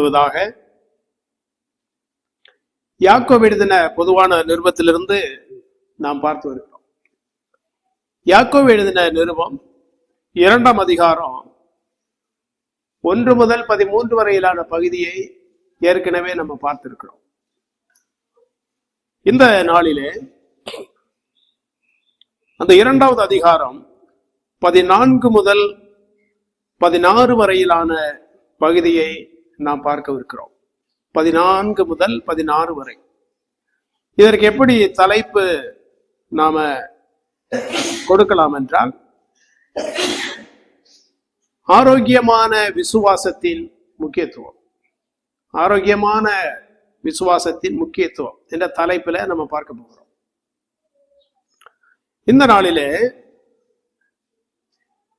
முதலாவதாக யாக்கோபு எழுதின பொதுவான நிருபத்திலிருந்து நாம் பார்த்து வருகிறோம். யாக்கோபு எழுதின நிருபம் 2ஆம் அதிகாரம் 1 முதல் 13 வரையிலான பகுதியை ஏற்கனவே நம்ம பார்த்திருக்கிறோம். இந்த நாளிலே அந்த 2வது அதிகாரம் 14 முதல் 16 வரையிலான பகுதியை நாம் பார்க்கவிருக்கிறோம். 14 முதல் 16 வரை. இதற்கு எப்படி தலைப்பு நாம கொடுக்கலாம் என்றால், ஆரோக்கியமான விசுவாசத்தின் முக்கியத்துவம். ஆரோக்கியமான விசுவாசத்தின் முக்கியத்துவம் என்ற தலைப்பில் நம்ம பார்க்க போகிறோம். இந்த நாளிலே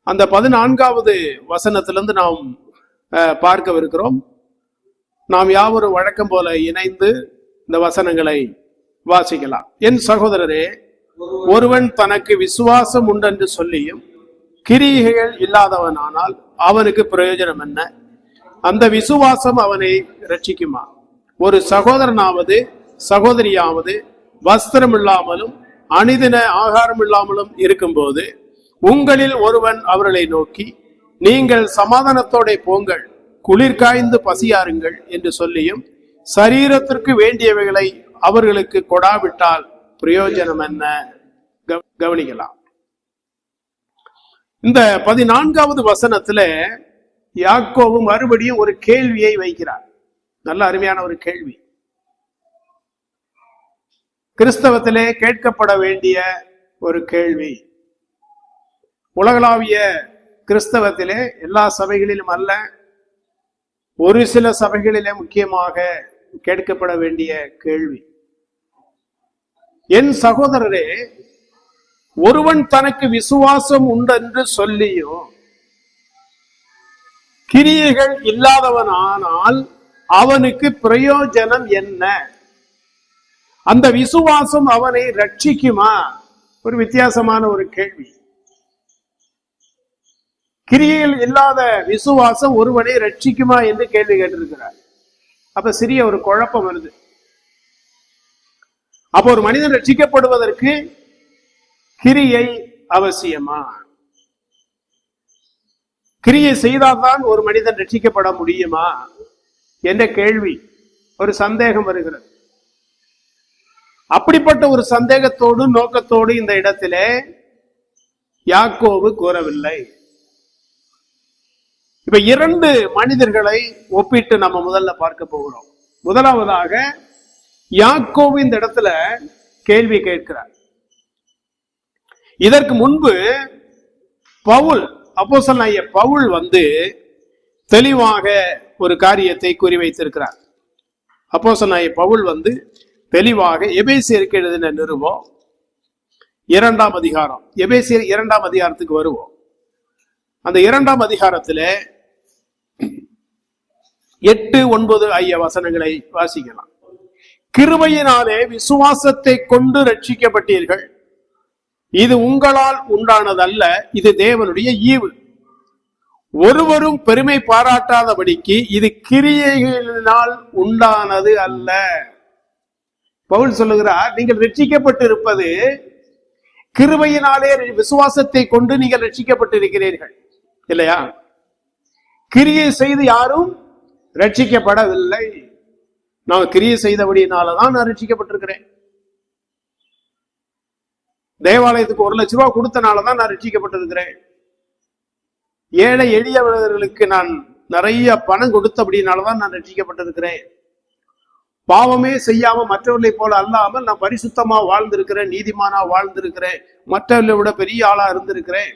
அந்த 14வது வசனத்திலிருந்து நாம் பார்க்கவிருக்கிறோம். நாம் யாவரும் வழக்கம் போல இணைந்து இந்த வசனங்களை வாசிக்கலாம். என் சகோதரரே, ஒருவன் தனக்கு விசுவாசம் உண்டென்று சொல்லியும் கிரியைகள் இல்லாதவனானால் அவனுக்கு பிரயோஜனம் என்ன? அந்த விசுவாசம் அவனை ரட்சிக்குமா? ஒரு சகோதரனாவது சகோதரியாவது வஸ்திரம் இல்லாமலும் அணிதின ஆகாரம் இல்லாமலும் இருக்கும்போது உங்களில் ஒருவன் அவர்களை நோக்கி, நீங்கள் சமாதானத்தோட போங்கள், குளிர் காய்ந்து பசியாருங்கள் என்று சொல்லியும் சரீரத்திற்கு வேண்டியவைகளை அவர்களுக்கு கொடாவிட்டால் பிரயோஜனம் என்ன? கவனிக்கலாம். இந்த 14வது வசனத்துல யாக்கோபு மறுபடியும் ஒரு கேள்வியை வைக்கிறார். நல்ல அருமையான ஒரு கேள்வி. கிறிஸ்தவத்திலே கேட்கப்பட வேண்டிய ஒரு கேள்வி. உலகளாவிய கிறிஸ்தவத்திலே எல்லா சபைகளிலும் அல்ல, ஒரு சில சபைகளிலே முக்கியமாக கேட்கப்பட வேண்டிய கேள்வி. என் சகோதரரே, ஒருவன் தனக்கு விசுவாசம் உண்டென்று சொல்லியும் கிரியைகள் இல்லாதவனானால் அவனுக்கு பிரயோஜனம் என்ன? அந்த விசுவாசம் அவனை ரட்சிக்குமா? ஒரு வித்தியாசமான ஒரு கேள்வி. கிரியைகள் இல்லாத விசுவாசம் ஒருவனை ரட்சிக்குமா என்று கேள்வி கேட்டிருக்கிறார். அப்ப சிறிய ஒரு குழப்பம் வருது. அப்போ ஒரு மனிதன் ரட்சிக்கப்படுவதற்கு கிரியை அவசியமா? கிரியை செய்தால்தான் ஒரு மனிதன் ரட்சிக்கப்பட முடியுமா என்ற கேள்வி, ஒரு சந்தேகம் வருகிறது. அப்படிப்பட்ட ஒரு சந்தேகத்தோடு நோக்கத்தோடு இந்த இடத்திலே யாக்கோபு கூறவில்லை. இப்ப 2 மனிதர்களை ஒப்பிட்டு நம்ம முதல்ல பார்க்க போகிறோம். முதலாவதாக யாக்கோபு இந்த இடத்துல கேள்வி கேட்கிறார். இதற்கு முன்பு பவுல், அப்போஸ்தலனாகிய பவுல் தெளிவாக ஒரு காரியத்தை குறிவைத்திருக்கிறார். அப்போஸ்தலனாகிய பவுல் தெளிவாக எபேசியருக்கு எழுதின நிருபம் 2ஆம் அதிகாரம், எபேசியர் 2ஆம் அதிகாரத்துக்கு வருவோம். அந்த 2ஆம் அதிகாரத்துல 8, 9 ஆகிய வசனங்களை வாசிக்கலாம். கிருபையினாலே விசுவாசத்தை கொண்டு ரட்சிக்கப்பட்டீர்கள். இது உங்களால் உண்டானதல்ல, இது தேவனுடைய ஈவு. ஒருவரும் பெருமை பாராட்டாதபடிக்கு இது கிரியைகளினால் உண்டானது அல்ல. பவுல் சொல்லுகிறார், நீங்கள் ரட்சிக்கப்பட்டிருப்பது கிருபையினாலே, விசுவாசத்தை கொண்டு நீங்கள் ரட்சிக்கப்பட்டிருக்கிறீர்கள் இல்லையா? கிரியை செய்து யாரும் ரட்சிக்கப்படவில்லை. நான் கிரியை செய்தபடினாலதான் நான் ரட்சிக்கப்பட்டிருக்கிறேன். தேவாலயத்துக்கு 1 லட்சம் ரூபாய் கொடுத்தனாலதான் நான் ரட்சிக்கப்பட்டிருக்கிறேன். ஏழை எளியவர்களுக்கு நான் நிறைய பணம் கொடுத்தபடினாலதான் நான் ரட்சிக்கப்பட்டிருக்கிறேன். பாவமே செய்யாம மற்றவர்களை போல அல்லாமல் நான் பரிசுத்தமா வாழ்ந்திருக்கிறேன், நீதிமானா வாழ்ந்திருக்கிறேன், மற்றவர்களை விட பெரிய ஆளா இருந்திருக்கிறேன்,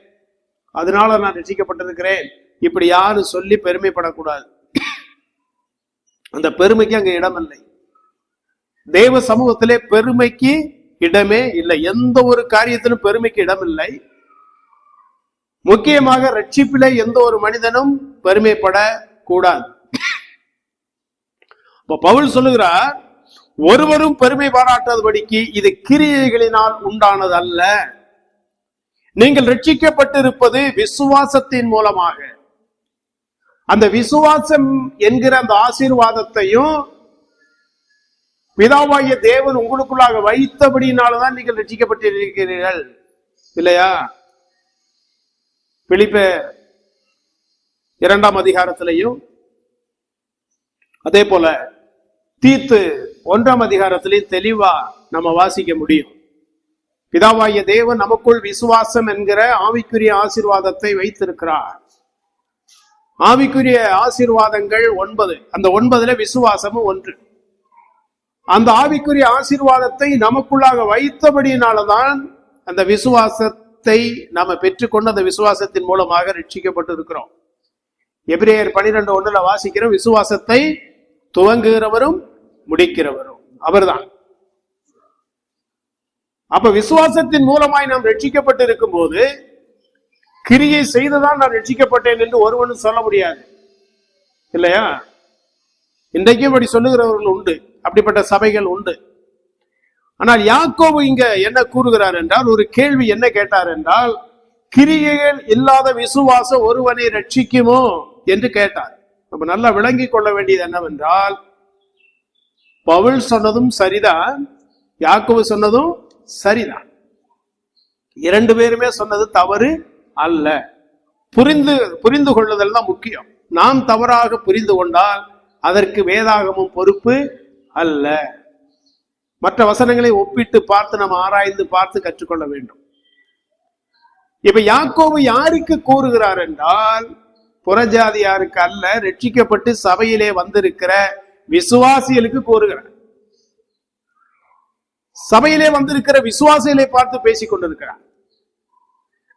அதனால நான் ரட்சிக்கப்பட்டிருக்கிறேன். இப்படி யாரும் சொல்லி பெருமைப்படக்கூடாது. அந்த பெருமைக்கு அங்க இடமில்லை. தேவ சமூகத்திலே பெருமைக்கு இடமே இல்லை. எந்த ஒரு காரியத்திலும் பெருமைக்கு இடமில்லை. முக்கியமாக ரட்சிப்பிலே எந்த ஒரு மனிதனும் பெருமைப்படக்கூடாது. பவுல் சொல்லுகிறார், ஒருவரும் பெருமை பாராட்டாதபடிக்கு இது கிரியைகளினால் உண்டானது அல்ல. நீங்கள் ரட்சிக்கப்பட்டிருப்பது விசுவாசத்தின் மூலமாக. அந்த விசுவாசம் என்கிற அந்த ஆசீர்வாதத்தையும் பிதாவாகிய தேவன் உங்களுக்குள்ளாக வைத்தபடினால்தான் நீங்கள் ரட்சிக்கப்பட்டிருக்கிறீர்கள், இல்லையா? பிலிப்பியர் 2ஆம் அதிகாரத்திலையும் அதே போல தீத்து 1ஆம் அதிகாரத்திலையும் தெளிவா நம்ம வாசிக்க முடியும். பிதாவாகிய தேவன் நமக்குள் விசுவாசம் என்கிற ஆவிக்குரிய ஆசீர்வாதத்தை வைத்திருக்கிறார். ஆவிக்குரிய ஆசீர்வாதங்கள் 9. அந்த 9ல விசுவாசமும் ஒன்று. அந்த ஆவிக்குரிய ஆசீர்வாதத்தை நமக்குள்ளாக வைத்தபடியினால்தான் அந்த விசுவாசத்தை நாம பெற்றுக்கொண்டு அந்த விசுவாசத்தின் மூலமாக ரட்சிக்கப்பட்டு இருக்கிறோம். எபிரேயர் 12:1 வாசிக்கிறோம், விசுவாசத்தை துவங்குகிறவரும் முடிக்கிறவரும் அவர்தான். அப்ப விசுவாசத்தின் மூலமாய் நாம் ரட்சிக்கப்பட்டு இருக்கும் போது கிரியை செய்துதான் நான் ரட்சிக்கப்பட்டேன் என்று ஒருவனும் சொல்ல முடியாது, இல்லையா? இன்றைக்கும் அப்படி சொல்லுகிறவர்கள் உண்டு, அப்படிப்பட்ட சபைகள் உண்டு. ஆனால் யாக்கோபு இங்க என்ன கூறுகிறார் என்றால், ஒரு கேள்வி என்ன கேட்டார் என்றால், கிரியைகள் இல்லாத விசுவாசம் ஒருவனை ரட்சிக்குமோ என்று கேட்டார். நம்ம நல்லா விளங்கி கொள்ள வேண்டியது என்னவென்றால், பவுல் சொன்னதும் சரிதான், யாக்கோபு சொன்னதும் சரிதான். 2 பேருமே சொன்னது தவறு அல்ல. புரிந்து கொள்ளுதல் தான் முக்கியம். நாம் தவறாக புரிந்து கொண்டால் அதற்கு வேதாகமும் பொறுப்பு அல்ல. மற்ற வசனங்களை ஒப்பிட்டு பார்த்து நம்ம ஆராய்ந்து பார்த்து கற்றுக்கொள்ள வேண்டும். இப்ப யாக்கோபு யாருக்கு கூறுகிறார் என்றால், புறஜாதியாருக்கு அல்ல, ரட்சிக்கப்பட்டு சபையிலே வந்திருக்கிற விசுவாசிகளுக்கு கூறுகிறார். சபையிலே வந்திருக்கிற விசுவாசிகளை பார்த்து பேசிக் கொண்டிருக்கிறார்.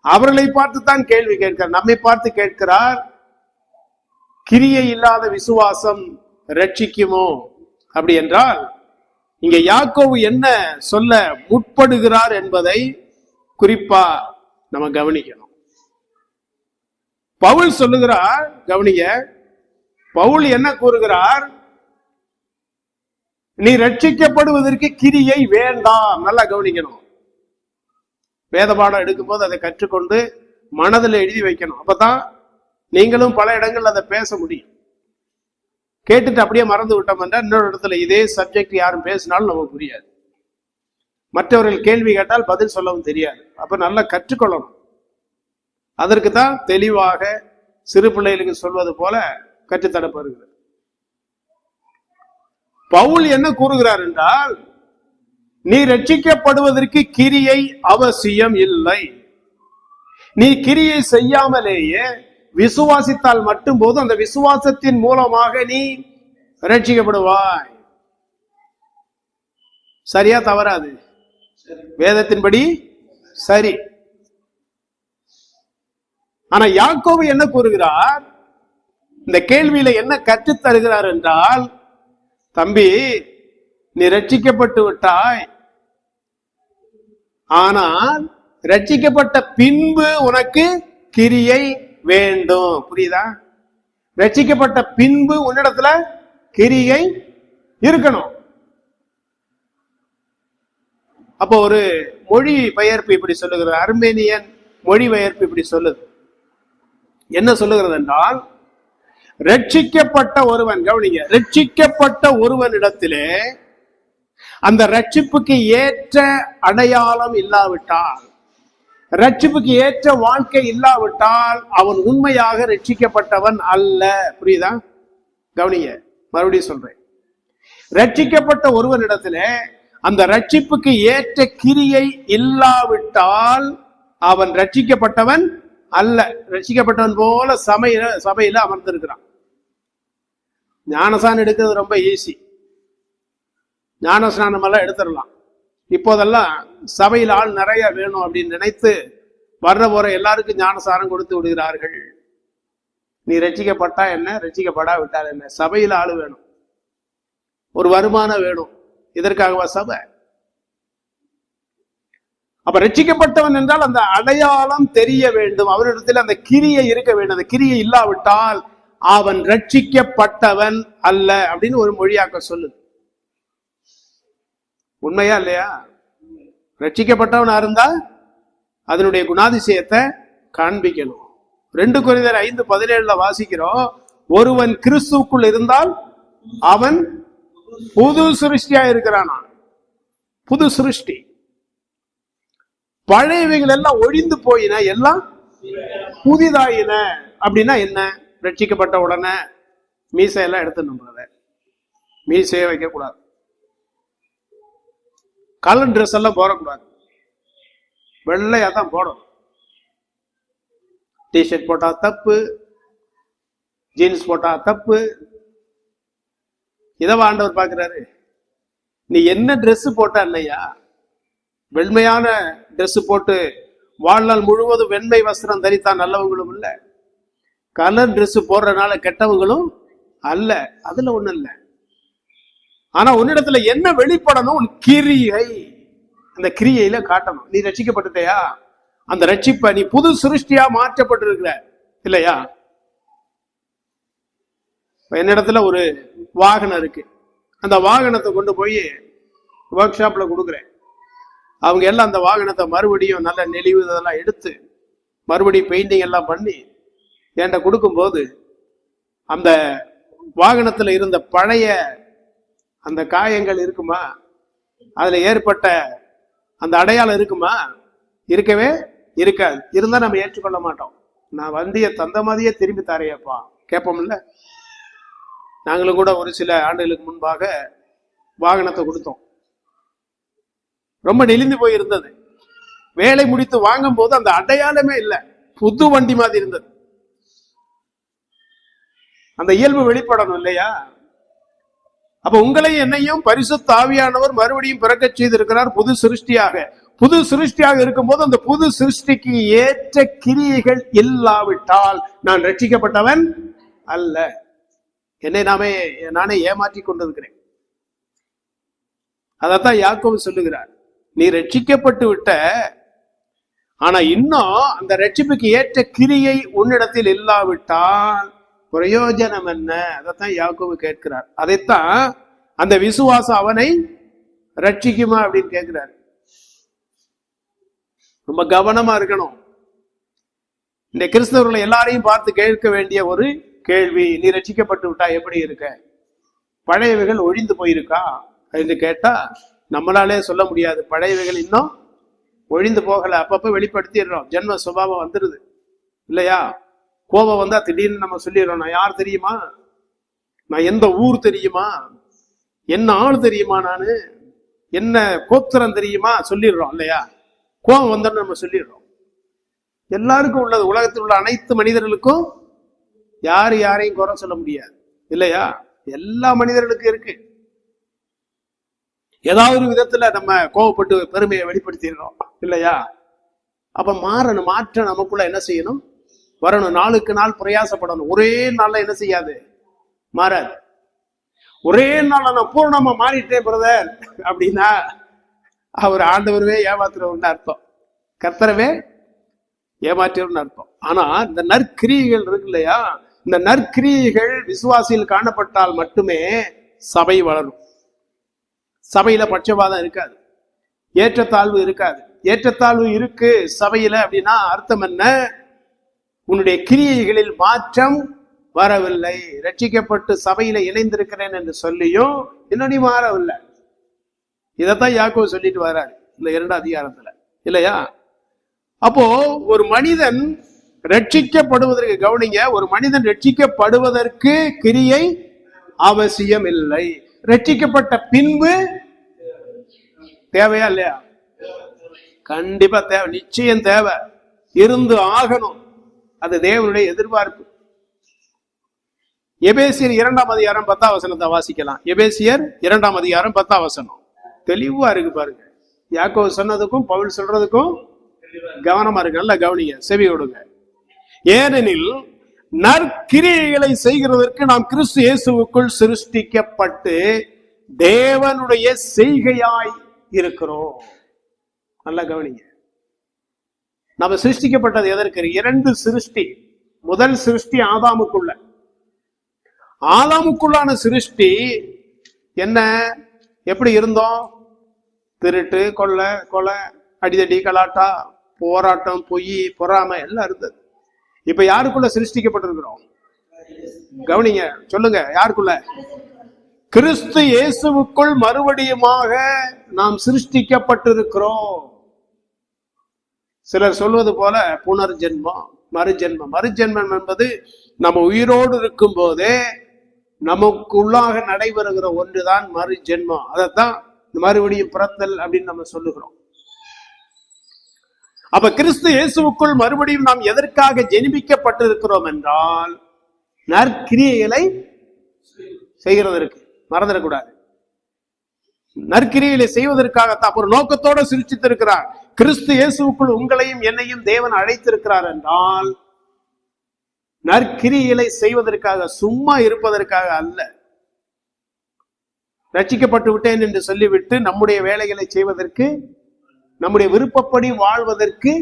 அவர்களை பார்த்து தான் கேள்வி கேட்கிறார். நம்மை பார்த்து கேட்கிறார், கிரியை இல்லாத விசுவாசம் ரட்சிக்குமோ? அப்படி என்றால் இங்க யாக்கோபு என்ன சொல்ல முற்படுகிறார் என்பதை குறிப்பா நம்ம கவனிக்கணும். பவுல் சொல்லுகிறார், கவனிங்க, பவுல் என்ன கூறுகிறார்? நீ ரட்சிக்கப்படுவதற்கு கிரியை வேண்டாம். நல்லா கவனிக்கணும். வேத பாடம் எடுக்கும் போது அதை கற்றுக்கொண்டு மனதில் எழுதி வைக்கணும். அப்பதான் நீங்களும் பல இடங்கள் அதை பேச முடியும். கேட்டுட்டு அப்படியே மறந்து விட்டோம் என்றால் இன்னொரு இடத்துல இதே சப்ஜெக்ட் யாரும் பேசினாலும் நமக்கு புரியாது. மற்றவர்கள் கேள்வி கேட்டால் பதில் சொல்லவும் தெரியாது. அப்ப நல்லா கற்றுக்கொள்ளணும். அதற்கு தான் தெளிவாக சிறு பிள்ளைகளுக்கு சொல்வது போல கற்றுத்தரப்படுகிறது. பவுல் என்ன கூறுகிறார் என்றால், நீ ரட்சிக்கப்படுவதற்கு கிரியை அவசியம் இல்லை. நீ கிரியை செய்யாமலேயே விசுவாசித்தால் மட்டும் போதும். அந்த விசுவாசத்தின் மூலமாக நீ ரட்சிக்கப்படுவாய். சரியா தவறாது? வேதத்தின்படி சரி. ஆனா யாக்கோபு என்ன கூறுகிறார்? இந்த கேள்வியில என்ன கற்றுத் தருகிறார் என்றால், தம்பி, நீ ரட்சிக்கப்பட்டு விட்டாய், ஆனால் ரட்சிக்கப்பட்ட பின்பு உனக்கு கிரியை வேண்டும். புரியுதா? ரட்சிக்கப்பட்ட பின்பு உன்னிடத்துல கிரியை இருக்கணும். அப்போ ஒரு மொழி பெயர்ப்பு இப்படி சொல்லுகிறது, அர்மேனியன் மொழி பெயர்ப்பு இப்படி சொல்லுது. என்ன சொல்லுகிறது என்றால், ரட்சிக்கப்பட்ட ஒருவன், கவனிங்க, ரட்சிக்கப்பட்ட ஒருவனிடத்திலே அந்த ரட்சிப்புக்கு ஏற்ற அடையாளம் இல்லாவிட்டால், ரட்சிப்புக்கு ஏற்ற வாழ்க்கை இல்லாவிட்டால் அவன் உண்மையாக ரட்சிக்கப்பட்டவன் அல்ல. புரியுதா? கவனிங்க, மறுபடியும் சொல்றேன். ரட்சிக்கப்பட்ட ஒருவனிடத்திலே அந்த ரட்சிப்புக்கு ஏற்ற கிரியை இல்லாவிட்டால் அவன் ரட்சிக்கப்பட்டவன் அல்ல. ரட்சிக்கப்பட்டவன் போல சபையில அமர்ந்திருக்கிறான். ஞானசானம் எடுக்கிறது ரொம்ப ஈஸி. ஞானஸ்நானம் எல்லாம் எடுத்துடலாம். இப்போதெல்லாம் சபையில் ஆள் நிறைய வேணும் அப்படின்னு நினைத்து வர்ற போற எல்லாருக்கும் ஞானசானம் கொடுத்து விடுகிறார்கள். நீ ரட்சிக்கப்பட்டா என்ன, ரட்சிக்கப்படா விட்டால் என்ன, சபையில் ஆளு வேணும், ஒரு வருமானம் வேணும். இதற்காகவா சபை? அப்ப ரட்சிக்கப்பட்டவன் என்றால் அந்த அடையாளம் தெரிய வேண்டும், அவரிடத்தில் அந்த கிரியை இருக்க வேண்டும். அந்த கிரியை இல்லாவிட்டால் அவன் ரட்சிக்கப்பட்டவன் அல்ல அப்படின்னு ஒரு மொழியாக்க சொல்லுது. உண்மையா இல்லையா? ரட்சிக்கப்பட்டவனா இருந்தா அதனுடைய குணாதிசயத்தை காண்பிக்கணும். 2 கொரிந்தியர் 5:17 வாசிக்கிறோம், ஒருவன் கிறிஸ்துவுக்குள் இருந்தால் அவன் புது சிருஷ்டியா இருக்கிறானா. புது சிருஷ்டி. பழையவைகள் எல்லாம் ஒழிந்து போயின, எல்லாம் புதிதாயின. அப்படின்னா என்ன? ரட்சிக்கப்பட்ட உடனே மீசையெல்லாம் எடுத்து நம்புறத, மீசையை வைக்க கூடாது, கலர் ட்ரெஸ் எல்லாம் போடக்கூடாது, வெள்ளையா தான் போடணும். டிஷர்ட் போட்டா தப்பு, ஜீன்ஸ் போட்டா தப்பு. இதவா ஆண்டவர் பாக்குறாரு? நீ என்ன ட்ரெஸ் போட்டா இல்லையா? வெண்மையான ட்ரெஸ் போட்டு வாழ்நாள் முழுவதும் வெண்மை வஸ்திரம் தரித்தா நல்லவங்களும் இல்ல, கலர் ட்ரெஸ் போடுறதுனால கெட்டவங்களும் அல்ல. அதுல ஒண்ணு இல்ல. ஆனா உன்னிடத்துல என்ன வெளிப்படணும்? உன் கிரியை, அந்த கிரியையில காட்டணும். நீ ரட்சிக்கப்பட்டுட்டயா? அந்த ரட்சிப்பை நீ புது சிருஷ்டியா மாற்றப்பட்டிருக்கிற இல்லையா? என்னிடத்துல ஒரு வாகனம் இருக்கு. அந்த வாகனத்தை கொண்டு போய் ஒர்க் ஷாப்ல கொடுக்குறேன். அவங்க எல்லாம் அந்த வாகனத்தை மறுபடியும் நல்ல நெளிவு இதெல்லாம் எடுத்து மறுபடியும் பெயிண்டிங் எல்லாம் பண்ணி என்கிட்ட கொடுக்கும்போது அந்த வாகனத்துல இருந்த பழைய அந்த காயங்கள் இருக்குமா? அதுல ஏற்பட்ட அந்த அடையாளம் இருக்குமா? இருக்கவே இருக்காது. இருந்தா நம்ம ஏற்றுக்கொள்ள மாட்டோம். நான் வண்டியை தந்த மாதிரியே திரும்பி தரையப்பா கேட்போம்ல. நாங்களும் கூட ஒரு சில ஆண்டுகளுக்கு முன்பாக வாகனத்தை கொடுத்தோம். ரொம்ப நெளிந்து போய் இருந்தது. வேலை முடித்து வாங்கும் போது அந்த அடையாளமே இல்லை, புது வண்டி மாதிரி இருந்தது. அந்த இயல்பு வெளிப்படணும் இல்லையா? அப்ப உங்களையும் என்னையும் பரிசுத்த ஆவியானவர் மறுபடியும் பிறக்க செய்திருக்கிறார் புது சிருஷ்டியாக. புது சிருஷ்டியாக இருக்கும் போது அந்த புது சிருஷ்டிக்கு ஏற்ற கிரியைகள் இல்லாவிட்டால் நான் ரட்சிக்கப்பட்டவன் அல்ல. என்னை நானே ஏமாற்றி கொண்டிருக்கிறேன். அதத்தான் யாக்கோபு சொல்லுகிறார், நீ ரட்சிக்கப்பட்டு விட்ட, ஆனா இன்னும் அந்த ரட்சிப்புக்கு ஏற்ற கிரியை உன்னிடத்தில் இல்லாவிட்டால் பிரயோஜனம் என்ன? அதைத்தான் யாக்கோபு கேட்கிறார். அதைத்தான் அந்த விசுவாசம் அவனை ரட்சிக்குமா அப்படின்னு கேட்கிறார். ரொம்ப கவனமா இருக்கணும். இந்த கிறிஸ்தவர்களை எல்லாரையும் பார்த்து கேட்க வேண்டிய ஒரு கேள்வி, நீ ரட்சிக்கப்பட்டு விட்டா எப்படி இருக்க? பழையவைகள் ஒழிந்து போயிருக்கா என்று கேட்டா நம்மளாலே சொல்ல முடியாது. பழையவைகள் இன்னும் ஒழிந்து போகல. அப்பப்ப வெளிப்படுத்திடுறோம். ஜென்ம சுபாவம் வந்துருது இல்லையா? கோபம் வந்தா திடீர்னு நம்ம சொல்லிடுறோம், நான் யார் தெரியுமா, நான் எந்த ஊர் தெரியுமா, என்ன ஆள் தெரியுமா, நானு என்ன கோத்திரம் தெரியுமா சொல்லிடுறோம் இல்லையா? கோபம் வந்தோன்னு நம்ம சொல்லிடுறோம். எல்லாருக்கும் உள்ளது. உலகத்தில் உள்ள அனைத்து மனிதர்களுக்கும் யாரையும் குறை சொல்ல முடியாது இல்லையா? எல்லா மனிதர்களுக்கும் இருக்கு. ஏதாவது ஒரு விதத்துல நம்ம கோபப்பட்டு பெருமையை வெளிப்படுத்திடுறோம் இல்லையா? அப்ப மாற்றம் நமக்குள்ள என்ன செய்யணும்? வரணும். நாளுக்கு நாள் பிரயாசப்படணும். ஒரே நாள்ல என்ன செய்யாது? மாறாது. ஒரே நாள் நான் பூர்ணமா மாறிட்டேன் பிரதர் அப்படின்னா அவர் ஆண்டவரவே ஏமாத்துறவர்னு அர்த்தம், கர்த்தரவே ஏமாற்றவர்னு அர்த்தம். ஆனா இந்த நற்கிரியைகள் இருக்கு இல்லையா? இந்த நற்கிரியைகள் விசுவாசியில் காணப்பட்டால் மட்டுமே சபை வளரும். சபையில பட்சபாதம் இருக்காது, ஏற்றத்தாழ்வு இருக்காது. ஏற்றத்தாழ்வு இருக்கு சபையில அப்படின்னா அர்த்தம் என்ன? உன்னுடைய கிரியைகளில் மாற்றம் வரவில்லை. ரட்சிக்கப்பட்டு சபையில இணைந்திருக்கிறேன் என்று சொல்லியும் இன்னும் நீ மாறவில்லை. இதைத்தான் யாக்கோபு சொல்லிட்டு வர்றாரு இந்த 2 அதிகாரத்துல இல்லையா? அப்போ ஒரு மனிதன் ரட்சிக்கப்படுவதற்கு, கவனிங்க, ஒரு மனிதன் ரட்சிக்கப்படுவதற்கு கிரியை அவசியம் இல்லை. ரட்சிக்கப்பட்ட பின்பு தேவையா இல்லையா? கண்டிப்பா தேவை, நிச்சயம் தேவை, இருந்து ஆகணும். அது தேவனுடைய எதிர்பார்ப்பு. எபேசியர் 2ஆம் அதிகாரம் 10ஆம் வசனத்தை வாசிக்கலாம். எபேசியர் 2ஆம் அதிகாரம் 10ஆம் வசனம் தெளிவா இருக்கு பாருங்க. யாக்கோபு சொன்னதுக்கும் பவுல் சொல்றதுக்கும் கவனமா இருக்கு. நல்லா கவனிங்க, செவி கொடுங்க. ஏனெனில் நற்கிரியைகளை செய்கிறதற்கு நாம் கிறிஸ்து இயேசுவுக்குள் சிருஷ்டிக்கப்பட்டு தேவனுடைய செய்கையாய் இருக்கிறோம். நல்லா கவனிங்க. நம்ம சிருஷ்டிக்கப்பட்டது எதற்கு? 2 சிருஷ்டி. முதல் சிருஷ்டி ஆதாமுக்குள்ள. ஆதாமுக்குள்ளான சிருஷ்டி என்ன? எப்படி இருந்தோம்? திருட்டு, கொலை, அடிதடி, கலாட்டா, போராட்டம், பொய், பொறாமை எல்லாம் இருந்தது. இப்ப யாருக்குள்ள சிருஷ்டிக்கப்பட்டிருக்கிறோம்? கவனிங்க, சொல்லுங்க, யாருக்குள்ள? கிறிஸ்து இயேசுவுக்குள் மறுபடியுமாக நாம் சிருஷ்டிக்கப்பட்டிருக்கிறோம். சிலர் சொல்வது போல புனர்ஜென்மம், மறுஜென்மம். மறுஜென்மம் என்பது நம்ம உயிரோடு இருக்கும் போதே நமக்குள்ளாக நடைபெறுகிற ஒன்றுதான் மறுஜென்மம். அதைத்தான் மறுபடியும் பிறத்தல் அப்படின்னு நம்ம சொல்லுகிறோம். அப்ப கிறிஸ்து இயேசுவுக்குள் மறுபடியும் நாம் எதற்காக ஜெனிபிக்கப்பட்டிருக்கிறோம் என்றால் நற்கிரியைகளை செய்கிறதற்கு. மறந்துடக்கூடாது, நற்கிரியைகளை செய்வதற்காகத்தான் ஒரு நோக்கத்தோடு சிருஷ்டித்திருக்கிறார். கிறிஸ்து இயேசுவுக்குள் உங்களையும் என்னையும் தேவன் அழைத்திருக்கிறார் என்றால் நற்கிரியைகளை செய்வதற்காக, சும்மா இருப்பதற்காக அல்ல. ரட்சிக்கப்பட்டு விட்டேன் என்று சொல்லிவிட்டு நம்முடைய வேலைகளை செய்வதற்கு, நம்முடைய விருப்பப்படி வாழ்வதற்கு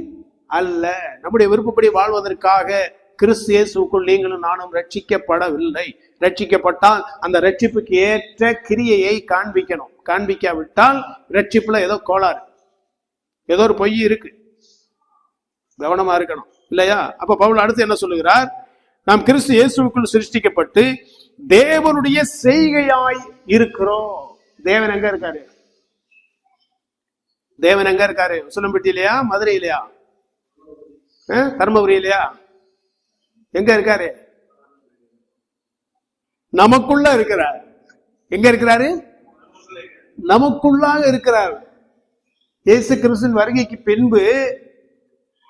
அல்ல. நம்முடைய விருப்பப்படி வாழ்வதற்காக கிறிஸ்து இயேசுவுக்குள் நீங்களும் நானும் ரட்சிக்கப்படவில்லை. ரட்சிக்கப்பட்டால் அந்த ரட்சிப்புக்கு ஏற்ற கிரியையை காண்பிக்கணும். காண்பிக்காவிட்டால் ரட்சிப்புல ஏதோ கோளாறு, ஏதோ ஒரு பொய் இருக்கு. கவனமா இருக்கணும், இல்லையா? அப்ப பவுல் அடுத்து என்ன சொல்லுகிறார்? நாம் கிறிஸ்து இயேசுவுக்குள் சிருஷ்டிக்கப்பட்டு தேவனுடைய செய்கையாய் இருக்கிறோம். தேவன் எங்க இருக்காரு? தேவன் எங்க இருக்காரு? உசிலம்பட்டியிலையா, மதுரையிலையா, தர்மபுரியிலையா? எங்க இருக்காரு? நமக்குள்ள இருக்கிறார். எங்க இருக்கிறாரு? நமக்குள்ளாக இருக்கிறார். இயேசு கிறிஸ்துவின் வருகைக்கு பின்பு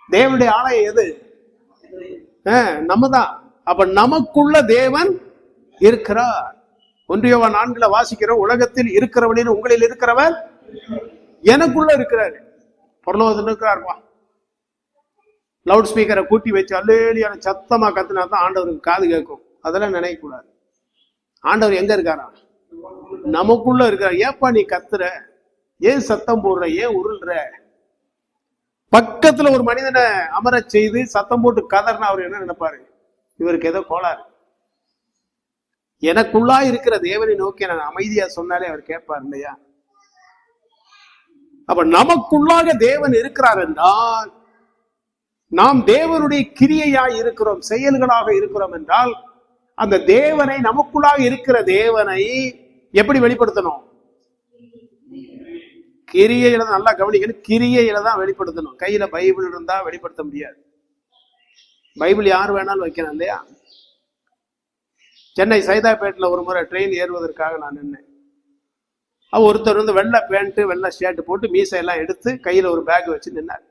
தேவனுடைய ஆலயம் எது? நம்ம தான். அப்ப நமக்குள்ள தேவன் இருக்கிறார். 1 யோவான் 4 வாசிக்கிற, உலகத்தில் இருக்கிறவனின் உங்களில் இருக்கிறவர் எனக்குள்ள இருக்கிறாரு. பரலோகத்தில் இருக்கிறார்ப்பா. லவுட் ஸ்பீக்கரை கூட்டி வச்சு அல்லேலியான சத்தமா கத்துனா தான் ஆண்டவருக்கு காது கேட்கும். அதெல்லாம் நினைக்க கூடாது. ஆண்டவர் எங்க இருக்காரா? நமக்குள்ள இருக்கிறார். ஏப்பா நீ கத்துற, ஏன் சத்தம் போடுற, ஏன் உருள்ற? பக்கத்துல ஒரு மனிதனை அமர செய்து சத்தம் போட்டு கதர்னா அவர் என்ன நினைப்பாரு? இவருக்கு ஏதோ கோளாறு. எனக்குள்ளா இருக்கிற தேவனை நோக்கி நான் அமைதியா சொன்னாலே அவர் கேட்பார், இல்லையா? அப்ப நமக்குள்ளாக தேவன் இருக்கிறார் என்றால் நாம் தேவனுடைய கிரியையாய் இருக்கிறோம், செயல்களாக இருக்கிறோம் என்றால் அந்த தேவனை, நமக்குள்ளாக இருக்கிற தேவனை எப்படி வெளிப்படுத்தணும்? கிரியையில தான். நல்லா கவனிக்கணும், கிரியையில தான் வெளிப்படுத்தணும். கையில பைபிள் இருந்தா வெளிப்படுத்த முடியாது. பைபிள் யார் வேணாலும் வைக்கணும், இல்லையா? சென்னை சைதாப்பேட்டில் ஒரு முறை ட்ரெயின் ஏறுவதற்காக நான் நின்னேன். ஒருத்தர் வந்து வெள்ளை பேண்ட் வெள்ளை ஷர்ட் போட்டு மீசையெல்லாம் எடுத்து கையில ஒரு பேக் வச்சு நின்னார்.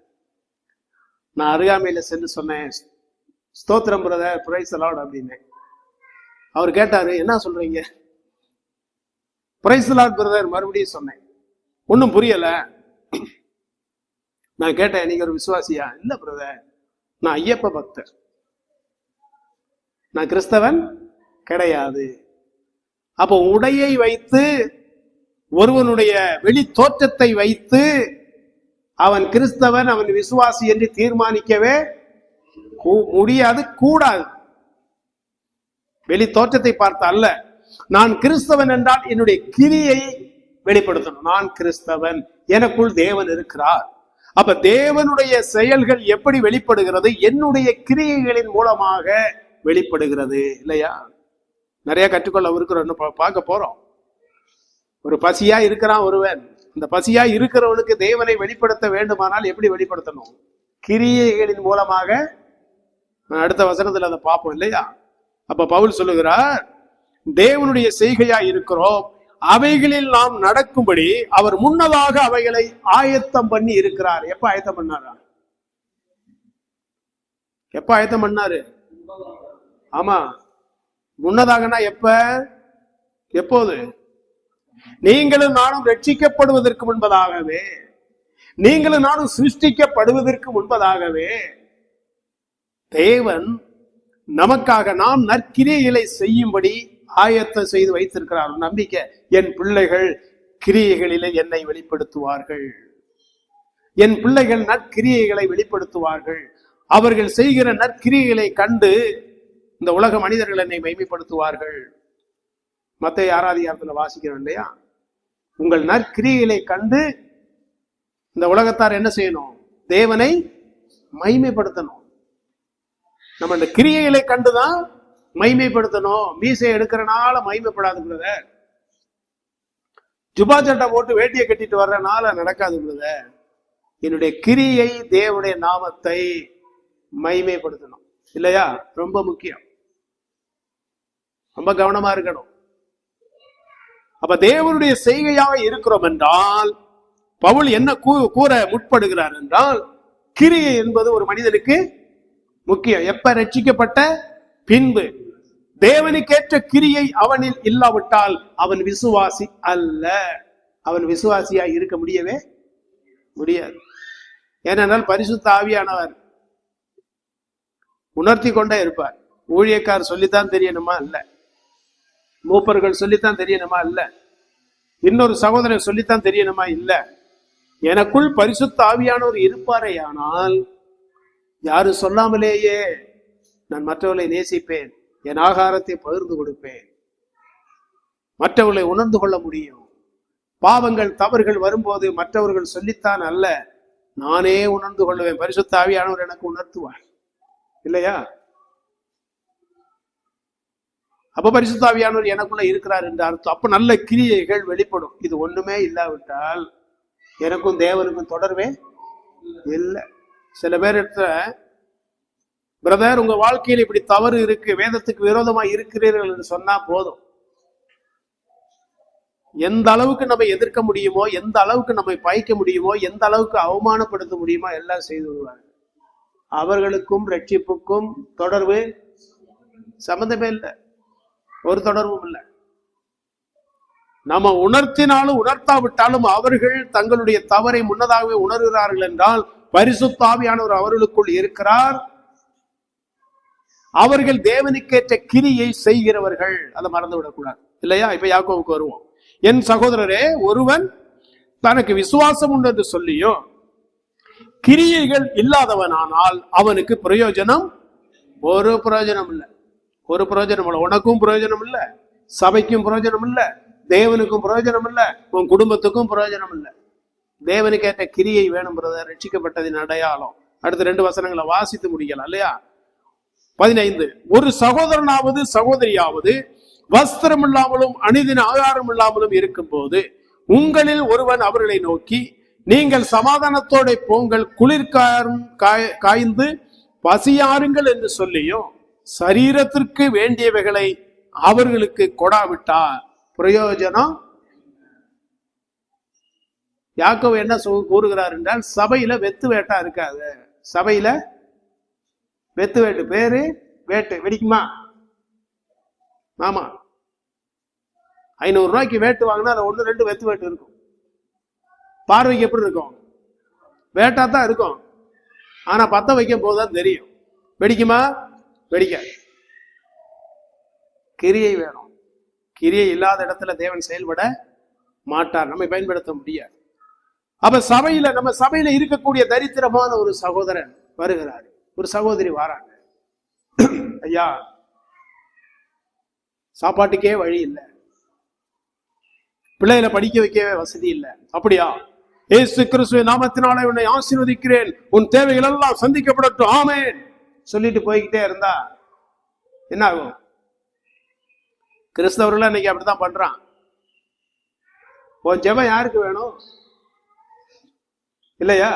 நான் அருகாமையில சென்று சொன்னேன், ஸ்தோத்திரம் பிரதர், பிரைஸ் தி லார்ட் அப்படின்னு. அவர் கேட்டாரு, என்ன சொல்றீங்க? பிரைஸ் தி லார்ட் பிரதர் மறுபடியும் சொன்னேன். ஒன்னும் புரியல. நான் கேட்டேன், நீங்க ஒரு விசுவாசியா? இல்ல பிரதர், நான் ஐயப்ப பக்தர், நான் கிறிஸ்தவன் கிடையாது. அப்போ உடையை வைத்து, ஒருவனுடைய வெளி தோற்றத்தை வைத்து அவன் கிறிஸ்தவன், அவன் விசுவாசி என்று தீர்மானிக்கவே முடியாது, கூடாது. வெளி தோற்றத்தை பார்த்த அல்ல. நான் கிறிஸ்தவன் என்றால் என்னுடைய கிரியை வெளிப்படுத்தணும். நான் கிறிஸ்தவன், எனக்குள் தேவன் இருக்கிறார். அப்ப தேவனுடைய செயல்கள் எப்படி வெளிப்படுகிறது? என்னுடைய கிரியைகளின் மூலமாக வெளிப்படுகிறது, இல்லையா? நிறைய கற்றுக்கொள்ள இருக்கிறோம், பார்க்க போறோம். ஒரு பசியா இருக்கிறான் ஒருவன். இந்த பசியா இருக்கிறவனுக்கு தேவனை வெளிப்படுத்த வேண்டுமானால் எப்படி வெளிப்படுத்தணும்? கிரியைகளின் மூலமாக. அடுத்த வசனத்துல அதை பார்ப்போம், இல்லையா? அப்ப பவுல் சொல்லுகிறார், தேவனுடைய செய்கையா இருக்கிறோம், அவைகளில் நாம் நடக்கும்படி அவர் முன்னதாக அவைகளை ஆயத்தம் பண்ணி இருக்கிறார். எப்ப ஆயத்தம் பண்ணாரா? எப்ப ஆயத்தம் பண்ணாரு? ஆமா, முன்னதாகனா எப்ப? எப்போது? நீங்களும் நானும் ரட்சிக்கப்படுவதற்கு முன்பதாகவே, நீங்களும் நானும் சிருஷ்டிக்கப்படுவதற்கு முன்பதாகவே தேவன் நமக்காக நாம் நற்கிரியைகளை செய்யும்படி ஆயத்தம் செய்து வைத்திருக்கிறார். நம்பிக்கை, என் பிள்ளைகள் கிரியைகளிலே என்னை வெளிப்படுத்துவார்கள், என் பிள்ளைகள் நற்கிரியைகளை வெளிப்படுத்துவார்கள், அவர்கள் செய்கிற நற்கிரியைகளை கண்டு இந்த உலக மனிதர்கள் என்னை மகிமைப்படுத்துவார்கள். மத்தேயு 6 அதிகாரத்துல வாசிக்கிறோம், இல்லையா? உங்கள் நற்கிரியைகளை கண்டு இந்த உலகத்தார் என்ன செய்யணும்? தேவனை மகிமைப்படுத்தணும். நம்ம இந்த கிரியைகளை கண்டுதான் மைமைப்படுத்தணும். மீசை எடுக்கிறனால மைமைப்படாது பிரதர். ஜுபா சட்டை போட்டு வேட்டியை கட்டிட்டு வர்றனால நடக்காது பிரதர். என்னுடைய கிரியை தேவனுடைய நாமத்தை மைமைப்படுத்தணும் இல்லையா? ரொம்ப முக்கியம். ரொம்ப கவனமா இருக்கணும். அப்ப தேவனுடைய செய்கையாக இருக்கிறோம் என்றால் பவுல் என்ன கூற முற்படுகிறார் என்றால், கிரியை என்பது ஒரு மனிதனுக்கு முக்கியம். எப்ப ரட்சிக்கப்பட்ட பின்பு தேவனுக்கேற்ற கிரியை அவனில் இல்லாவிட்டால் அவன் விசுவாசி அல்ல. அவன் விசுவாசியா இருக்க முடியவே முடியாது. ஏனென்றால் பரிசுத்த ஆவியானவர் உணர்த்தி கொண்டே இருப்பார். ஊழியக்கார் சொல்லித்தான் தெரியணுமா? இல்ல. மூப்பர்கள் சொல்லித்தான் தெரியணுமா? இல்ல. இன்னொரு சகோதரர் சொல்லித்தான் தெரியணுமா? இல்ல. எனக்குள் பரிசுத்த ஆவியானவர் இருப்பாரே ஆனால் யாரும் சொல்லாமலேயே நான் மற்றவர்களை நேசிப்பேன், என் ஆகாரத்தை பகிர்ந்து கொடுப்பேன், மற்றவர்களை உணர்ந்து கொள்ள முடியும். பாவங்கள் தவறுகள் வரும்போது மற்றவர்கள் சொல்லித்தான் அல்ல, நானே உணர்ந்து கொள்ளுவேன். பரிசுத்த ஆவியானவர் எனக்கு உணர்த்துவார் இல்லையா? அப்ப பரிசுத்த ஆவியானவர் எனக்குள்ள இருக்கிறார் என்று அர்த்தம். அப்ப நல்ல கிரியைகள் வெளிப்படும். இது ஒண்ணுமே இல்லாவிட்டால் எனக்கும் தேவனுக்கும் தொடர்பே இல்லை. சில பேர் இடத்துல, பிரதர் உங்க வாழ்க்கையில் இப்படி தவறு இருக்கு, வேதத்துக்கு விரோதமா இருக்கிறீர்கள் என்று சொன்னா போதும். எந்த அளவுக்கு நம்ம எதிர்க்க முடியுமோ, எந்த அளவுக்கு நம்மை பாய்க்க முடியுமோ, எந்த அளவுக்கு அவமானப்படுத்த முடியுமோ எல்லாம் செய்து விடுவாங்க. அவர்களுக்கும் ரட்சிப்புக்கும் தொடர்பு சம்பந்தமே இல்லை, ஒரு தொடர்பும் இல்லை. நம்ம உணர்த்தினாலும் உணர்த்தாவிட்டாலும் அவர்கள் தங்களுடைய தவறை முன்னதாகவே உணர்கிறார்கள் என்றால் பரிசுத்த ஆவியானவர் அவர்களுக்குள் இருக்கிறார். அவர்கள் தேவனுக்கேற்ற கிரியை செய்கிறவர்கள். அதை மறந்து விடக்கூடாது இல்லையா? இப்ப யாக்கோவுக்கு வருவோம். என் சகோதரரே, ஒருவன் தனக்கு விசுவாசம் உண்டு என்று சொல்லியும் கிரியைகள் இல்லாதவனானால் அவனுக்கு பிரயோஜனம், ஒரு பிரயோஜனம் இல்லை. ஒரு பிரயோஜனம் இல்லை. உனக்கும் பிரயோஜனம் இல்லை, சபைக்கும் பிரயோஜனம் இல்லை, தேவனுக்கும் பிரயோஜனம் இல்லை, உன் குடும்பத்துக்கும் பிரயோஜனம் இல்லை. தேவனுக்கு ஏற்ற கிரியை வேணும் பிரதர், ரட்சிக்கப்பட்டதின் அடையாளம். அடுத்த 2 வசனங்களை வாசித்து முடிக்கலாம் இல்லையா? 15, ஒரு சகோதரனாவது சகோதரியாவது வஸ்திரம் இல்லாமலும் அணிதின ஆகாரம் இல்லாமலும் இருக்கும் போது உங்களில் ஒருவன் அவர்களை நோக்கி, நீங்கள் சமாதானத்தோட போங்கள், குளிர்காரும் காய்ந்து பசியாருங்கள் என்று சொல்லியும் சரீரத்திற்கு வேண்டியவைகளை அவர்களுக்கு கொடாவிட்டார் பிரயோஜனம். யாக்கோபு என்ன கூறுகிறார் என்றால், சபையில வெத்து வேட்டா இருக்காது. சபையில வெத்து வேட்டு, பேரு வேட்டு வெடிக்குமா? ஆமா, 500 ரூபாய்க்கு வேட்டு வாங்கினா 1 2 வெத்து வேட்டு இருக்கும். பார்வைக்கு எப்படி இருக்கும்? வேட்டா தான் இருக்கும். ஆனா பத்த வைக்கும் போதுதான் தெரியும். வெடிக்குமா? வெடிக்காது. கிரியை வேணும். கிரியை இல்லாத இடத்துல தேவன் செயல்பட மாட்டார், நம்மை பயன்படுத்த முடியாது. அப்ப சபையில, நம்ம சபையில இருக்கக்கூடிய தரித்திரமான ஒரு சகோதரன் வருகிறார், ஒரு சகோதரி வராங்க. ஐயா, சாப்பாட்டுக்கே வழி இல்லை, பிள்ளைகளை படிக்க வைக்கவே வசதி இல்லை. அப்படியா? இயேசு கிறிஸ்துவின் நாமத்தினாலே உன்னை ஆசீர்வதிக்கிறேன், உன் தேவைகள் எல்லாம் சந்திக்கப்படட்டும், ஆமென் சொல்லிட்டு போய்கிட்டே இருந்தா என்ன ஆகும்? கிறிஸ்தவர்கள் இன்னைக்கு அப்படித்தான் பண்றான். உன் ஜெபம் யாருக்கு வேணும் இல்லையா?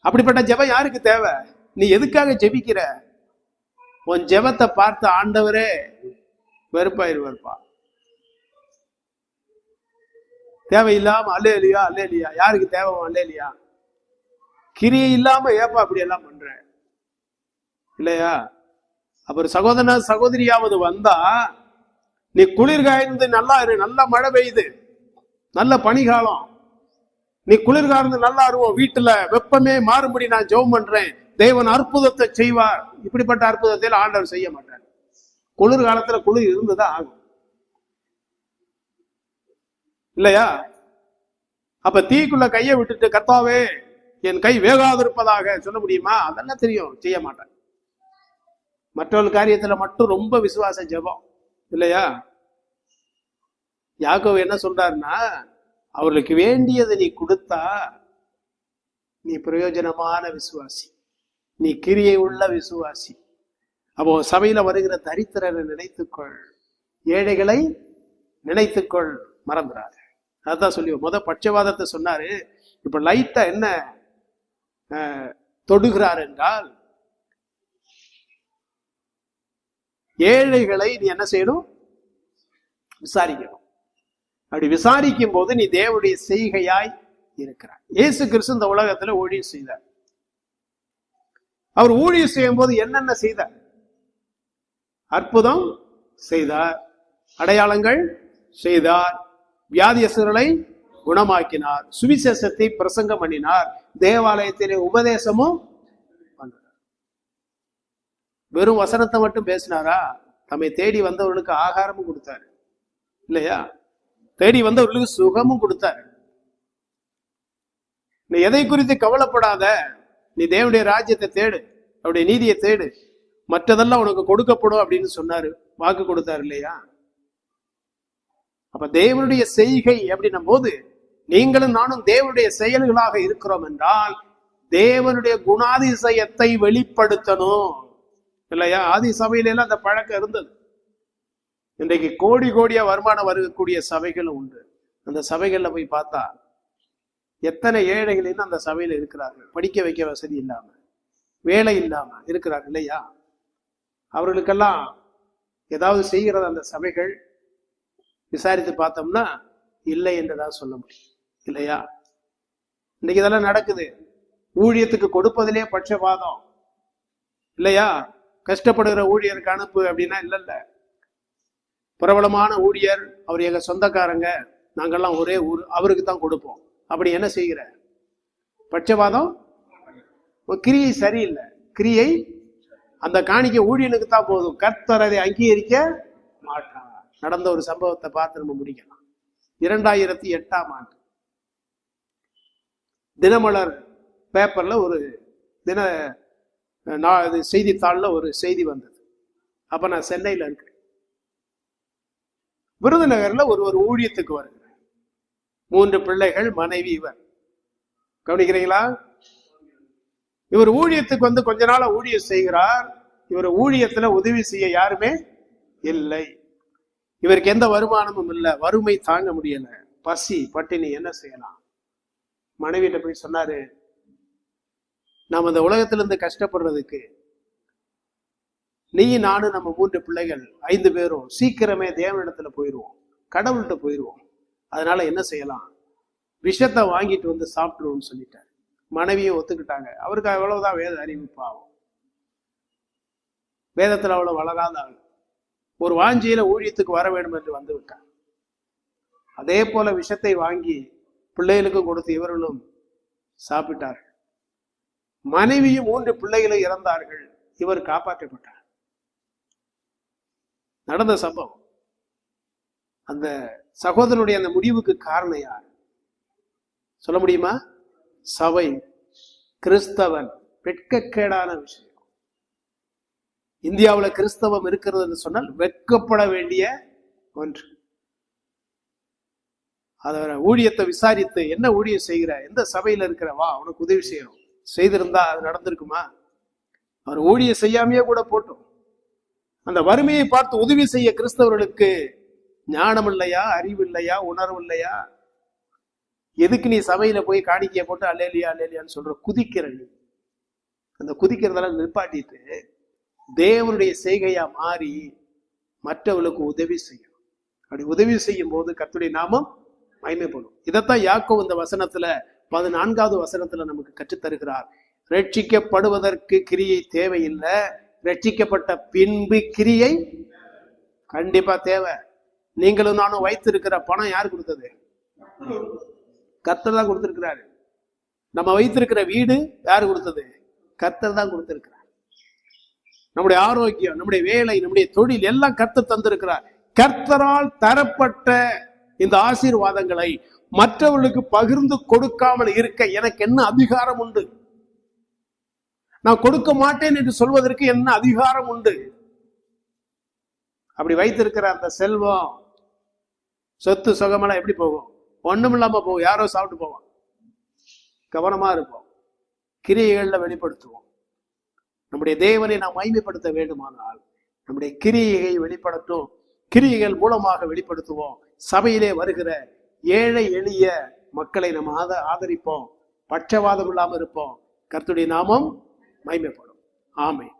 அப்படிப்பட்ட ஜெபம் யாருக்கு தேவை? நீ எதுக்காக ஜெபிக்கிற? உன் ஜெபத்தை பார்த்து ஆண்டவரே வெறுப்பாயிருப்பா. தேவையில்லாம அல்லேலியா அல்லேலியா. யாருக்கு தேவை அல்லேலியா? கிரியை இல்லாம ஏப்பா அப்படி எல்லாம் பண்ற இல்லையா? அப்புறம் சகோதர சகோதரியாவது வந்தா, நீ குளிர் காய்ந்து நல்லா இரு, நல்லா மழை பெய்யுது, நல்ல பனிகாலம், நீ குளிர் காய்ந்து நல்லா இருவோம், வீட்டுல வெப்பமே மாறும்படி நான் ஜெபம் பண்றேன், தேவன் அற்புதத்தை செய்வார். இப்படிப்பட்ட அற்புதத்தில் ஆண்டவர் செய்ய மாட்டார். குளிர் காலத்துல குளிர் இருந்துதான் ஆகும் இல்லையா? அப்ப தீக்குள்ள கையை விட்டுட்டு கர்த்தாவே என் கை வேகாதிருப்பதாக சொல்ல முடியுமா? அதெல்லாம் தெரியும், செய்ய மாட்டேன். மற்றொரு காரியத்துல மட்டும் ரொம்ப விசுவாச ஜெபம் இல்லையா? யாக்கோபு என்ன சொல்றாருன்னா, அவர்களுக்கு வேண்டியதை நீ கொடுத்தா நீ பிரயோஜனமான விசுவாசி, நீ கிரியை உள்ள விசுவாசி. அப்போ சபையில வருகிற தரித்திரரை நினைத்துக்கொள், ஏழைகளை நினைத்துக்கொள், மறந்துடாது. அதான் சொல்லி பட்சவாதத்தை சொன்னாரு. இப்ப லைட்டா என்ன தொடுகிறார் என்றால், ஏழைகளை நீ என்ன செய்யணும்? விசாரிக்கணும். அப்படி விசாரிக்கும் போது நீ தேவனுடைய செய்கையாய் இருக்கிறார். இயேசு கிறிஸ்து இந்த உலகத்துல ஊழியம் செய்தார். அவர் ஊழியம் செய்யும் போது என்னென்ன செய்தார்? அற்புதம் செய்தார், அடையாளங்கள் செய்தார், வியாதியஸ்தர்களை குணமாக்கினார், சுவிசேஷத்தை பிரசங்கம் பண்ணினார், தேவாலயத்திலே உபதேசமும் பண்ணார். வெறும் வசனத்தை மட்டும் பேசினாரா? தம்மை தேடி வந்தவர்களுக்கு ஆகாரமும் கொடுத்தாரு இல்லையா? தேடி வந்தவர்களுக்கு சுகமும் கொடுத்தாரு. நீ எதை குறித்து கவலைப்படாத, நீ தேவனுடைய ராஜ்யத்தை தேடு, அவருடைய நீதியை தேடு, மற்றதெல்லாம் உனக்கு கொடுக்கப்படும் அப்படின்னு சொன்னாரு, வாக்கு கொடுத்தாரு இல்லையா? அப்ப தேவனுடைய செய்கை அப்படின்னும் போது நீங்களும் நானும் தேவனுடைய செயல்களாக இருக்கிறோம் என்றால் தேவனுடைய குணாதிசயத்தை வெளிப்படுத்தணும் இல்லையா? ஆதி சபையில எல்லாம் அந்த பழக்கம் இருந்தது. இன்றைக்கு கோடி கோடியா வருமானம் வரக்கூடிய சபைகளும் உண்டு. அந்த சபைகள்ல போய் பார்த்தா எத்தனை ஏழைகள் அந்த சபையில இருக்கிறார்கள், படிக்க வைக்க வசதி இல்லாம, வேலை இல்லாம இருக்கிறார்கள் இல்லையா? அவர்களுக்கெல்லாம் ஏதாவது செய்கிறது அந்த சபைகள் விசாரித்து பார்த்தோம்னா இல்லை என்றுதான் சொல்ல முடியும் இல்லையா? இன்னைக்கு இதெல்லாம் நடக்குது. ஊழியத்துக்கு கொடுப்பதிலே பட்சபாதம் இல்லையா? கஷ்டப்படுகிற ஊழியருக்கு அனுப்பு அப்படின்னா இல்ல, பிரபலமான ஊழியர், அவர் எங்க சொந்தக்காரங்க, நாங்கெல்லாம் ஒரே ஊர், அவருக்கு தான் கொடுப்போம். அப்படி என்ன செய்கிற? பட்சபாதம். கிரியை சரியில்லை. கிரியை அந்த காணிக்கை ஊழியனுக்கு தான் போதும், கர்த்தர் அதை அங்கீகரிக்க மாட்டார். நடந்த ஒரு சம்பவத்தை பார்த்து நம்ம முடிக்கலாம். 2008 தினமலர் பேப்பர்ல ஒரு செய்தித்தாள்ல ஒரு செய்தி வந்தது. அப்ப நான் சென்னையில இருக்கிறேன். விருதுநகர்ல ஒரு ஊழியத்துக்கு வருகிறேன். 3 பிள்ளைகள், மனைவி. இவர் கவனிக்கிறீங்களா? இவர் ஊழியத்துக்கு கொஞ்ச நாளா ஊழியம் செய்கிறார். இவர் ஊழியத்துல உதவி செய்ய யாருமே இல்லை. இவருக்கு எந்த வருமானமும் இல்லை, வறுமை தாங்க முடியல, பசி பட்டினி, என்ன செய்யலாம்? மனைவிட்ட போய் சொன்னாரு, நாம் அந்த உலகத்துல இருந்து கஷ்டப்படுறதுக்கு நீ நானும் நம்ம 3 பிள்ளைகள் 5 பேரும் சீக்கிரமே தேவனிடத்துல போயிடுவோம், கடவுள்கிட்ட போயிடுவோம். அதனால என்ன செய்யலாம்? விஷத்தை வாங்கிட்டு வந்து சாப்பிட்டுருவோம்னு சொல்லிட்டாரு. மனைவியும் ஒத்துக்கிட்டாங்க. அவருக்கு அவ்வளவுதான் வேத அறிவு, பாவம், வேதத்துல அவ்வளவு வளராத ஆள். ஒரு வாஞ்சியில ஊழியத்துக்கு வர வேண்டும் என்று வந்து விட்டார். அதே போல விஷத்தை வாங்கி பிள்ளைகளுக்கும் கொடுத்து இவர்களும் சாப்பிட்டார்கள். மனைவியும் 3 பிள்ளைகளும் இறந்தார்கள். இவர் காப்பாற்றப்பட்டார். நடந்த சம்பவம். அந்த சகோதரனுடைய அந்த முடிவுக்கு காரணம் யார் சொல்ல முடியுமா? சபை, கிறிஸ்தவன். வெட்கக்கேடான விஷயம். இந்தியாவுல கிறிஸ்தவம் இருக்கிறது என்று சொன்னால் வெட்கப்பட வேண்டிய ஒன்று. அத ஊழியத்தை விசாரித்து, என்ன ஊழியம் செய்கிற, எந்த சபையில இருக்கிற, வா உனக்கு உதவி செய்யணும். செய்திருந்தா அது நடந்திருக்குமா? அவர் ஊழியம் செய்யாமையே கூட போட்டோம். அந்த வறுமையை பார்த்து உதவி செய்ய கிறிஸ்தவர்களுக்கு ஞானம் இல்லையா, அறிவு இல்லையா, உணர்வு இல்லையா? எதுக்கு நீ சபையில போய் காணிக்கைய போட்டு அல்லேலியா அல்லேலியான்னு சொல்ற? குதிக்கிற நீ. அந்த குதிக்கிறதெல்லாம் நிப்பாட்டிட்டு தேவனுடைய செய்கையா மாறி மற்றவர்களுக்கு உதவி செய்யும். அப்படி உதவி செய்யும் போது கர்த்தருடைய நாமம் மகிமைப்படும். இதைத்தான் யாக்கோபு இந்த வசனத்துல 14வது வசனத்துல நமக்கு கற்றுத்தருகிறார். ரட்சிக்கப்படுவதற்கு கிரியை தேவையில்லை, ரட்சிக்கப்பட்ட பின்பு கிரியை கண்டிப்பா தேவை. நீங்களும் நானும் வைத்திருக்கிற பணம் யார் கொடுத்தது? கர்த்தர் தான் கொடுத்திருக்கிறாரு. நம்ம வைத்திருக்கிற வீடு யார் கொடுத்தது? கர்த்தர் தான் கொடுத்திருக்கிறார். நம்முடைய ஆரோக்கியம், நம்முடைய வேலை, நம்முடைய தொழில் எல்லாம் கர்த்தர் தந்திருக்கிறார். கர்த்தரால் தரப்பட்ட இந்த ஆசீர்வாதங்களை மற்றவர்களுக்கு பகிர்ந்து கொடுக்காமல் இருக்க எனக்கு என்ன அதிகாரம் உண்டு? நான் கொடுக்க மாட்டேன் என்று சொல்வதற்கு என்ன அதிகாரம் உண்டு? அப்படி வைத்திருக்கிற அந்த செல்வம், சொத்து சுகமெல்லாம் எப்படி போகும்? ஒண்ணும் இல்லாம போகும். யாரோ சாப்பிட்டு போவான். கவனமா இருப்போம். கிரியைகள்ல வெளிப்படுத்துவோம். நம்முடைய தேவனை நாம் மகிமைப்படுத்த வேண்டுமானால் நம்முடைய கிரியையை வெளிப்படுத்தும், கிரியைகள் மூலமாக வெளிப்படுத்துவோம். சபையிலே வருகிற ஏழை எளிய மக்களை நம்ம ஆதரிப்போம், பட்சவாதம் இல்லாமல் இருப்போம். கர்த்தருடைய நாமம் மகிமைப்படும். ஆமென்.